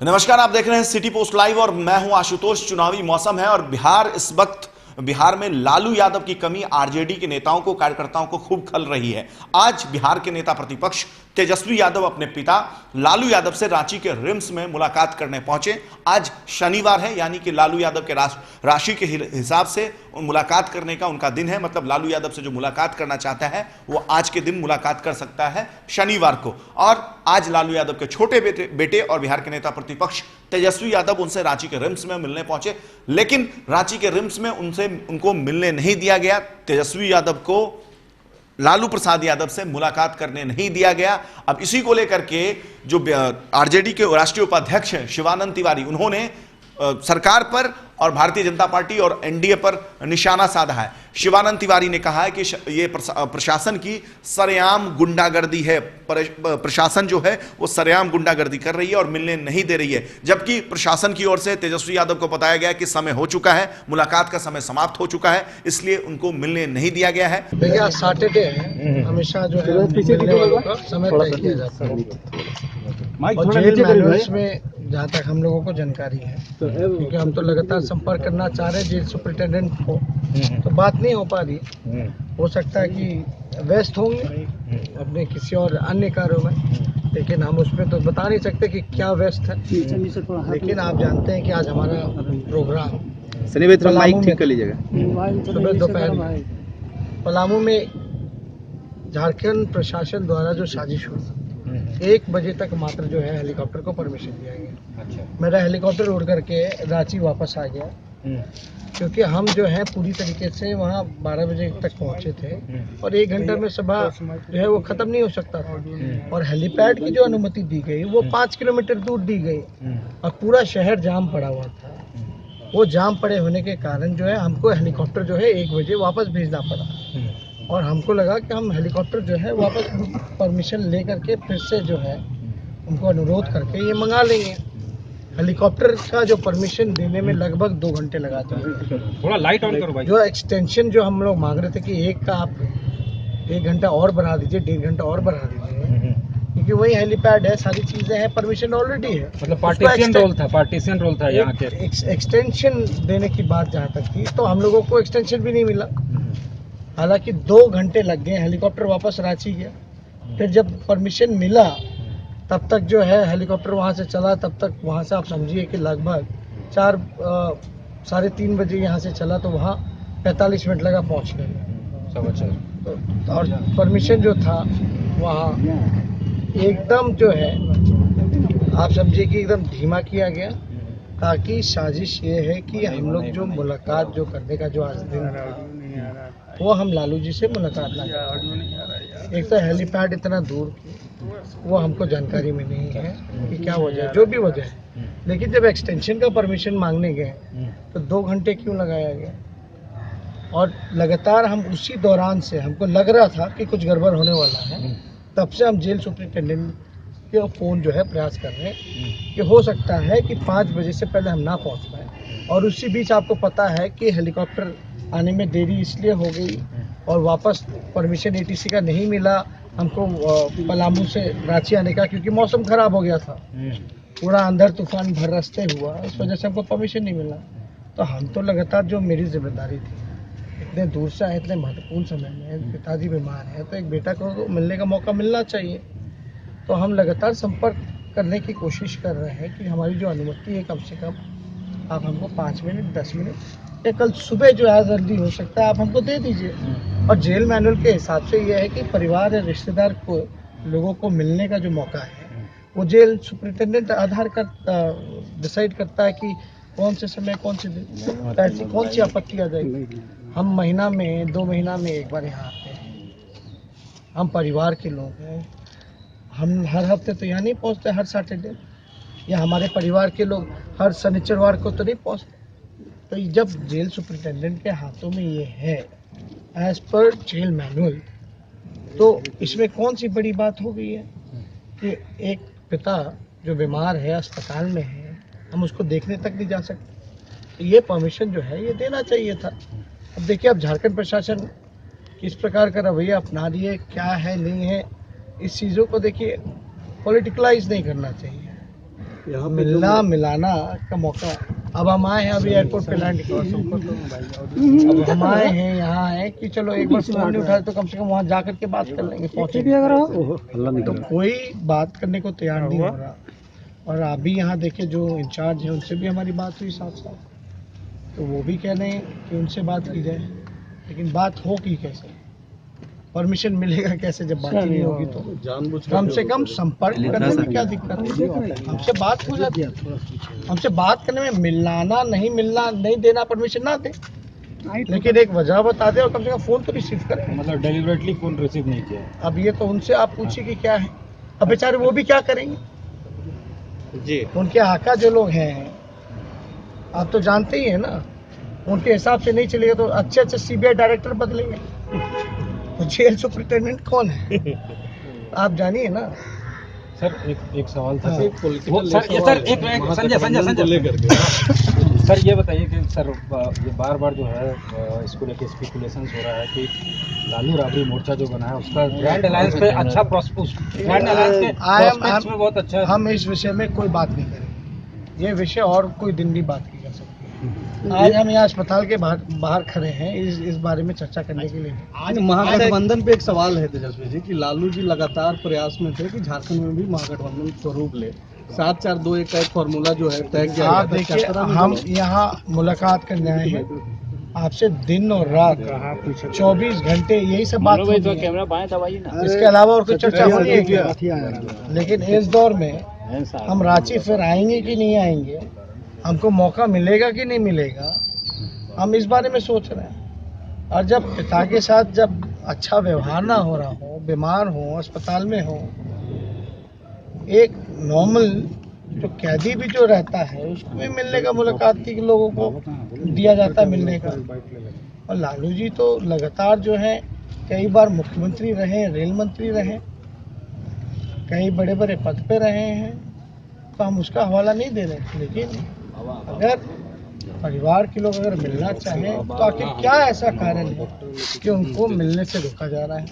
नमस्कार, आप देख रहे हैं सिटी पोस्ट लाइव और मैं हूं आशुतोष। चुनावी मौसम है और बिहार में लालू यादव की कमी आरजेडी के नेताओं को, कार्यकर्ताओं को खूब खल रही है। आज बिहार के नेता प्रतिपक्ष तेजस्वी यादव अपने पिता लालू यादव से रांची के रिम्स में मुलाकात करने पहुंचे। आज शनिवार है, यानी कि लालू यादव के राशि के हिसाब से मुलाकात करने का उनका दिन है। मतलब लालू यादव से जो मुलाकात करना चाहता है वो आज के दिन मुलाकात कर सकता है, शनिवार को। और आज लालू यादव के छोटे बेटे और बिहार के नेता प्रतिपक्ष तेजस्वी यादव उनसे रांची के रिम्स में मिलने पहुंचे, लेकिन रांची के रिम्स में उनको मिलने नहीं दिया गया। तेजस्वी यादव को लालू प्रसाद यादव से मुलाकात करने नहीं दिया गया। अब इसी को लेकर के जो आरजेडी के राष्ट्रीय उपाध्यक्ष हैं शिवानंद तिवारी, उन्होंने सरकार पर और भारतीय जनता पार्टी और एनडीए पर निशाना साधा है। शिवानंद तिवारी ने कहा है कि ये प्रशासन की सरेआम गुंडागर्दी है। प्रशासन जो है वो सरेआम गुंडागर्दी कर रही है और मिलने नहीं दे रही है, जबकि प्रशासन की ओर से तेजस्वी यादव को बताया गया कि समय हो चुका है, मुलाकात का समय समाप्त हो चुका है, इसलिए उनको मिलने नहीं दिया गया है। भैया सैटरडे है, हमेशा जो है मिलने वालों का समय तय किया जाता है और जेल मैनुअल्स में जहाँ तक हम लोगों को जानकारी है, क्योंकि हम तो लगातार संपर्क करना चाह रहे हैं जेल सुपरिटेंडेंट को, तो बात नहीं हो पा रही। हो सकता है कि व्यस्त होंगे अपने किसी और अन्य कार्यों में, लेकिन हम उसमें तो बता नहीं सकते कि क्या व्यस्त है। लेकिन आप जानते हैं कि आज हमारा प्रोग्राम सुबह दोपहर में पलामू में झारखंड प्रशासन द्वारा जो साजिश हुई, 1 बजे तक मात्र जो है हेलीकॉप्टर को परमिशन दिया गया। अच्छा। मेरा हेलीकॉप्टर उड़ करके रांची वापस आ गया, क्योंकि हम जो है पूरी तरीके से वहाँ 12 बजे तक पहुँचे थे और 1 घंटा में सभा जो है वो ख़त्म नहीं हो सकता था। और हेलीपैड की जो अनुमति दी गई वो 5 किलोमीटर दूर दी गई और पूरा शहर जाम पड़ा हुआ था। वो जाम पड़े होने के कारण जो है हमको हेलीकॉप्टर जो है 1 बजे वापस भेजना पड़ा और हमको लगा कि हम हेलीकॉप्टर जो है वापस परमिशन ले करके फिर से जो है उनको अनुरोध करके ये मंगा लेंगे। हेलीकॉप्टर का जो परमिशन देने में लगभग 2 घंटे लगा था। थोड़ा लाइट ऑन करो भाई। जो एक्सटेंशन जो हम लोग मांग रहे थे कि एक का आप 1 घंटा और बढ़ा दीजिए, 1.5 घंटा और बढ़ा दीजिए, क्योंकि वही हेलीपैड है, सारी चीजें हैं, परमिशन ऑलरेडी है। मतलब पार्टीशन रोल था यहाँ के। एक्सटेंशन देने की बात जहाँ तक थी तो हम लोगों को एक्सटेंशन भी नहीं मिला। हालांकि 2 घंटे लग गए, हेलीकॉप्टर वापस रांची गया। फिर जब परमिशन मिला तब तक जो है हेलीकॉप्टर वहाँ से चला, तब तक वहाँ से आप समझिए कि लगभग 3:30 बजे यहाँ से चला, तो वहाँ 45 मिनट लगा पहुँचने में। तो और परमिशन जो था वहाँ एकदम जो है आप समझिए कि एकदम धीमा किया गया, ताकि साजिश ये है कि हम लोग जो मुलाकात जो करने का जो आज दिन था वो हम लालू जी से मुलाकात ना करें। एक तो हेलीपैड इतना दूर वो हमको जानकारी में नहीं है कि क्या वजह है, जो भी वजह है। लेकिन जब एक्सटेंशन का परमिशन मांगने गए तो 2 घंटे क्यों लगाया गया? और लगातार हम उसी दौरान से हमको लग रहा था कि कुछ गड़बड़ होने वाला है, तब से हम जेल सुपरिटेंडेंट के फ़ोन जो है प्रयास कर रहे हैं कि हो सकता है कि 5 बजे से पहले हम ना पहुंच पाए। और उसी बीच आपको पता है कि हेलीकॉप्टर आने में देरी इसलिए हो गई और वापस परमिशन एटीसी का नहीं मिला हमको पलामू से रांची आने का, क्योंकि मौसम खराब हो गया था, पूरा अंधर तूफान भर रास्ते हुआ, इस वजह से हमको परमिशन नहीं मिला। तो हम तो लगातार जो मेरी जिम्मेदारी थी, इतने दूर से आए, इतने महत्वपूर्ण समय में, पिताजी बीमार है तो एक बेटा को मिलने का मौका मिलना चाहिए। तो हम लगातार संपर्क करने की कोशिश कर रहे हैं कि हमारी जो अनुमति है, कम से कम आप हमको 5 मिनट 10 मिनट या कल सुबह जो है जल्दी हो सकता है आप हमको दे दीजिए। और जेल मैनुअल के हिसाब से ये है कि परिवार या रिश्तेदार को लोगों को मिलने का जो मौका है वो जेल सुपरिटेंडेंट आधार का डिसाइड करता है कि कौन से समय कौन से दिन ऐसी कौन सी आपत्ति आ जाएगी। हम महीना में 2 महीना में एक बार यहाँ आते हैं, हम परिवार के लोग हैं, हम हर हफ्ते तो यहाँ नहीं पहुँचते, हर सैटरडे, या हमारे परिवार के लोग हर शनिचरवार को तो नहीं पहुँचते। तो जब जेल सुपरिटेंडेंट के हाथों में ये है एज पर जेल मैनुअल, तो इसमें कौन सी बड़ी बात हो गई है कि एक पिता जो बीमार है, अस्पताल में है, हम उसको देखने तक नहीं जा सकते। तो ये परमिशन जो है ये देना चाहिए था। अब देखिए, अब झारखंड प्रशासन किस प्रकार का रवैया अपना रही है, क्या है नहीं है, इस चीज़ों को देखिए पॉलिटिकलाइज नहीं करना चाहिए। मिलना मिलाना का मौका। अब हम आए हैं, अभी एयरपोर्ट पे लैंड किया। अब हम आए हैं, यहाँ है कि चलो एक बार फोन नहीं उठाए तो कम से कम वहाँ जा करके बात कर लेंगे, पहुँचेंगे। तो कोई बात करने को तैयार नहीं हो रहा। और अभी यहाँ देखे जो इंचार्ज है उनसे भी हमारी बात हुई साथ साथ, तो वो भी कह रहे हैं कि उनसे बात की जाए, लेकिन बात होगी कैसे, परमिशन मिलेगा कैसे जब बात ही नहीं होगी। तो कम से कम संपर्क करने में क्या दिक्कत है, हमसे बात हो जाती है। हमसे बात करने में मिलाना नहीं मिलना नहीं देना, परमिशन ना दे, लेकिन एक वजह बता दे और कम से कम फोन तो रिसीव करें। मतलब डेलिबरेटली फोन रिसीव नहीं किया। अब ये तो उनसे आप पूछिए कि क्या है, अब बेचारे वो भी क्या करेंगे जी। उनके आका जो लोग हैं आप तो जानते ही है ना, उनके हिसाब से नहीं चलेगा तो अच्छे सीबीआई डायरेक्टर बदलेंगे, तो जेल सुपरिटेंडेंट कौन है आप जानिए ना। सर एक सवाल था। हाँ। सर ये बताइए कि सर ये बार बार जो है इसको लेके स्पेकुलेशन हो रहा है कि लालू राबड़ी मोर्चा जो बना है उसका ग्रैंड अलायंस पे अच्छा ग्रैंड अलायंस के prospects में बहुत अच्छा है। हम इस विषय में कोई बात नहीं करेंगे, ये विषय और कोई दिन भी बात की जा सकती है। आज हम यहाँ अस्पताल के बाहर खड़े हैं इस बारे में चर्चा करने के लिए। आज महागठबंधन पे एक सवाल है तेजस्वी जी कि लालू जी लगातार प्रयास में थे कि झारखंड में भी महागठबंधन स्वरूप ले, 7-4-2-1 का एक फॉर्मूला जो है तय किया आप देखिए, हम यहाँ मुलाकात करने आए हैं आपसे, दिन और रात 24 घंटे यही सब बात होती है, इसके अलावा और कोई चर्चा होनी है क्या? लेकिन इस दौर में हम रांची फिर आएंगे कि नहीं आएंगे, हमको मौका मिलेगा कि नहीं मिलेगा, हम इस बारे में सोच रहे हैं। और जब पिता के साथ जब अच्छा व्यवहार ना हो रहा हो, बीमार हो, अस्पताल में हो, एक नॉर्मल जो कैदी भी जो रहता है उसको भी मिलने का, मुलाकात की लोगों को दिया जाता है मिलने का। और लालू जी तो लगातार जो है कई बार मुख्यमंत्री रहे, रेल मंत्री रहे, कई बड़े बड़े पद पे रहे हैं, तो हम उसका हवाला नहीं दे रहे। लेकिन अगर परिवार के लोग अगर मिलना चाहें तो आखिर क्या ऐसा कारण है कि उनको मिलने से रोका जा रहा है।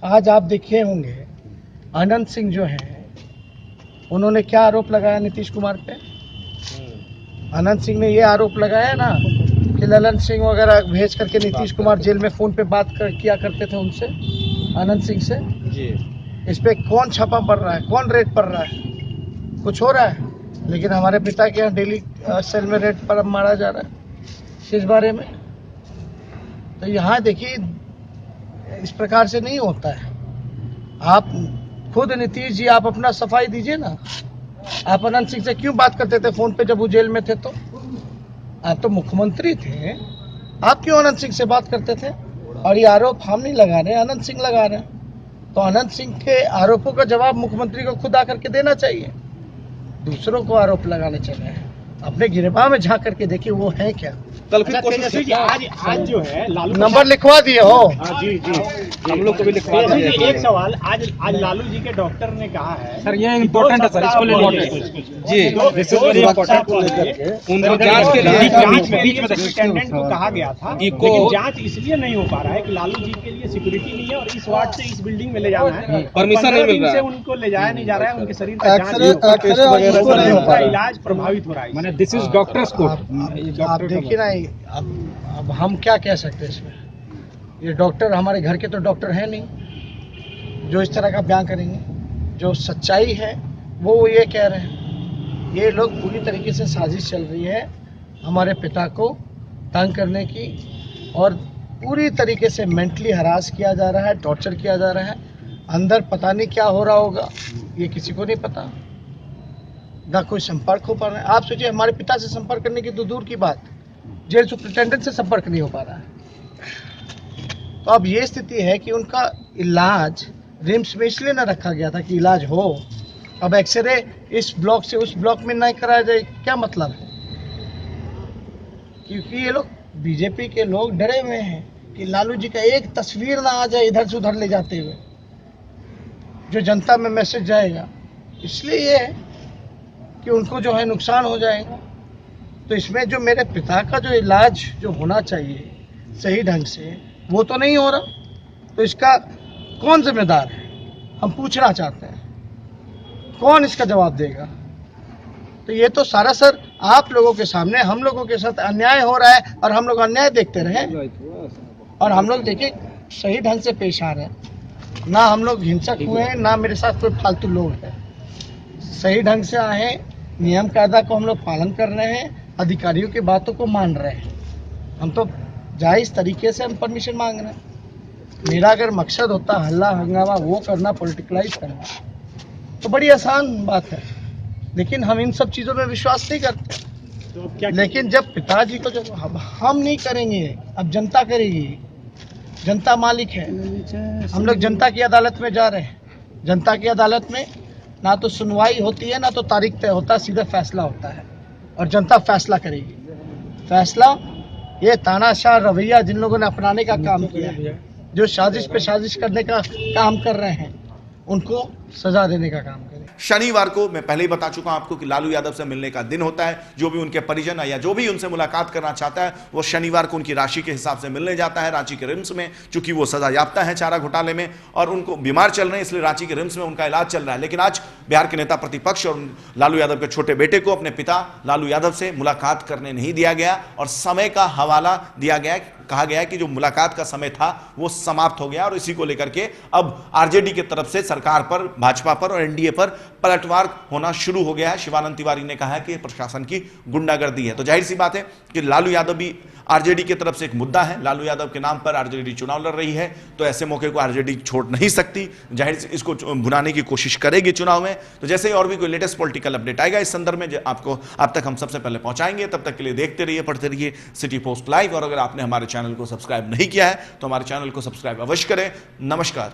आज आप देखे होंगे अनंत सिंह जो हैं उन्होंने क्या आरोप लगाया नीतीश कुमार पे। अनंत सिंह ने ये आरोप लगाया ना कि ललन सिंह वगैरह भेज करके नीतीश कुमार जेल में फोन पे बात किया करते थे उनसे, अनंत सिंह से जी। इस पे कौन छापा पड़ रहा है, कौन रेड पड़ रहा है, कुछ हो रहा है? लेकिन हमारे पिता के यहाँ डेली सेल में रेड पर मारा जा रहा है इस बारे में। तो यहाँ देखिए इस प्रकार से नहीं होता है। आप खुद नीतीश जी आप अपना सफाई दीजिए ना, आप अनंत सिंह से क्यों बात करते थे फोन पे जब वो जेल में थे? तो आप तो मुख्यमंत्री थे, आप क्यों अनंत सिंह से बात करते थे? और ये आरोप हम नहीं लगा रहे, अनंत सिंह लगा रहे हैं। तो अनंत सिंह के आरोपों का जवाब मुख्यमंत्री को खुद आकर के देना चाहिए, दूसरों को आरोप लगाने चाहिए। अपने गिरबान में झांक करके देखिए वो है क्या। कल फिर कोशिश आज जो है लालू नंबर लिखवा दिए हो जी हम लोग को भी लिखवा दिया। एक सवाल, आज लालू जी के डॉक्टर ने कहा है सर ये इम्पोर्टेंट है सर, इसको ले लीजिए जी, दिस इज वेरी इम्पोर्टेंट। उनकी जांच के लिए बीच में सुपरिटेंडेंट को कहा गया था, लेकिन जांच इसलिए नहीं हो पा रहा है कि लालू जी के लिए सिक्योरिटी नहीं है और इस वार्ड से इस बिल्डिंग में ले जाना है, परमिशन नहीं मिल रहा है, उनको ले जाया नहीं जा रहा है, उनके शरीर का जांच इलाज प्रभावित हो रहा है। This is doctors court. आप देखिए ना, अब हम क्या कह सकते हैं इसमें? ये डॉक्टर हमारे घर के तो डॉक्टर हैं नहीं जो इस तरह का बयान करेंगे। जो सच्चाई है वो ये कह रहे हैं, ये लोग पूरी तरीके से साजिश चल रही है हमारे पिता को तंग करने की, और पूरी तरीके से मेंटली हरास किया जा रहा है, टॉर्चर किया जा रहा है। अंदर पता नहीं क्या हो रहा होगा, ये किसी को नहीं पता, ना कोई संपर्क हो पा रहा है। आप सोचिए हमारे पिता से संपर्क करने की तो दूर की बात, जेल सुपरिटेंडेंट से संपर्क नहीं हो पा रहा है। तो अब ये स्थिति है कि उनका इलाज रिम्स में इसलिए ना रखा गया था कि इलाज हो, अब एक्सरे इस ब्लॉक से उस ब्लॉक में नहीं कराया जाए, क्या मतलब है? क्योंकि ये लोग बीजेपी के लोग डरे हुए हैं कि लालू जी का एक तस्वीर ना आ जाए इधर से उधर ले जाते हुए, जो जनता में मैसेज जाएगा, इसलिए ये है कि उनको जो है नुकसान हो जाएगा। तो इसमें जो मेरे पिता का जो इलाज जो होना चाहिए सही ढंग से वो तो नहीं हो रहा, तो इसका कौन जिम्मेदार है? हम पूछना चाहते हैं, कौन इसका जवाब देगा? तो ये तो सारा सर आप लोगों के सामने हम लोगों के साथ अन्याय हो रहा है और हम लोग अन्याय देखते रहे और हम लोग देखिए सही ढंग से पेश आ रहे हैं, ना हम लोग हिंसक हुए हैं, ना मेरे साथ कोई फालतू लोग हैं। सही ढंग से आए, नियम कायदा को हम लोग पालन कर रहे हैं, अधिकारियों की बातों को मान रहे हैं। हम तो जायज़ तरीके से हम परमिशन मांग रहे हैं। मेरा अगर मकसद होता हल्ला हंगामा वो करना, पॉलिटिकलाइज करना, तो बड़ी आसान बात है, लेकिन हम इन सब चीज़ों में विश्वास नहीं करते। तो क्या लेकिन जब पिताजी को जब हम नहीं करेंगे, अब जनता करेगी, जनता मालिक है। हम लोग जनता की अदालत में जा रहे हैं। जनता की अदालत में ना तो सुनवाई होती है, ना तो तारीख तय होता है, सीधा फैसला होता है और जनता फैसला करेगी। फैसला ये तानाशाह रवैया जिन लोगों ने अपनाने का काम किया है, जो साजिश पे साजिश करने का काम कर रहे हैं, उनको सजा देने का काम करें। शनिवार को मैं पहले ही बता चुका हूं आपको कि लालू यादव से मिलने का दिन होता है। जो भी उनके परिजन है या जो भी उनसे मुलाकात करना चाहता है वो शनिवार को उनकी राशि के हिसाब से मिलने जाता है रांची के रिम्स में, चूंकि वो सजा याफ्ता है चारा घोटाले में और उनको बीमार चल रहे हैं, इसलिए रांची के रिम्स में उनका इलाज चल रहा है। लेकिन आज बिहार के नेता प्रतिपक्ष और लालू यादव के छोटे बेटे को अपने पिता लालू यादव से मुलाकात करने नहीं दिया गया और समय का हवाला दिया गया। कहा गया कि जो मुलाकात का समय था वो समाप्त हो गया और इसी को लेकर के अब आरजेडी की तरफ से सरकार पर, भाजपा पर और एनडीए पर पलटवार होना शुरू हो गया है। शिवानंद तिवारी ने कहा है कि प्रशासन की गुंडागर्दी है। तो जाहिर सी बात है कि लालू यादव भी आरजेडी की तरफ से एक मुद्दा है। लालू यादव के नाम पर आरजेडी चुनाव लड़ रही है, तो ऐसे मौके को आरजेडी छोड़ नहीं सकती। जाहिर से इसको भुनाने की कोशिश करेगी चुनाव में। तो जैसे ही और भी कोई लेटेस्ट पॉलिटिकल अपडेट आएगा इस संदर्भ में आपको आप तक हम सबसे पहले पहुंचाएंगे। तब तक के लिए देखते रहिए, पढ़ते रहिए सिटी पोस्ट लाइव। और अगर आपने हमारे चैनल को सब्सक्राइब नहीं किया है तो हमारे चैनल को सब्सक्राइब अवश्य करें। नमस्कार।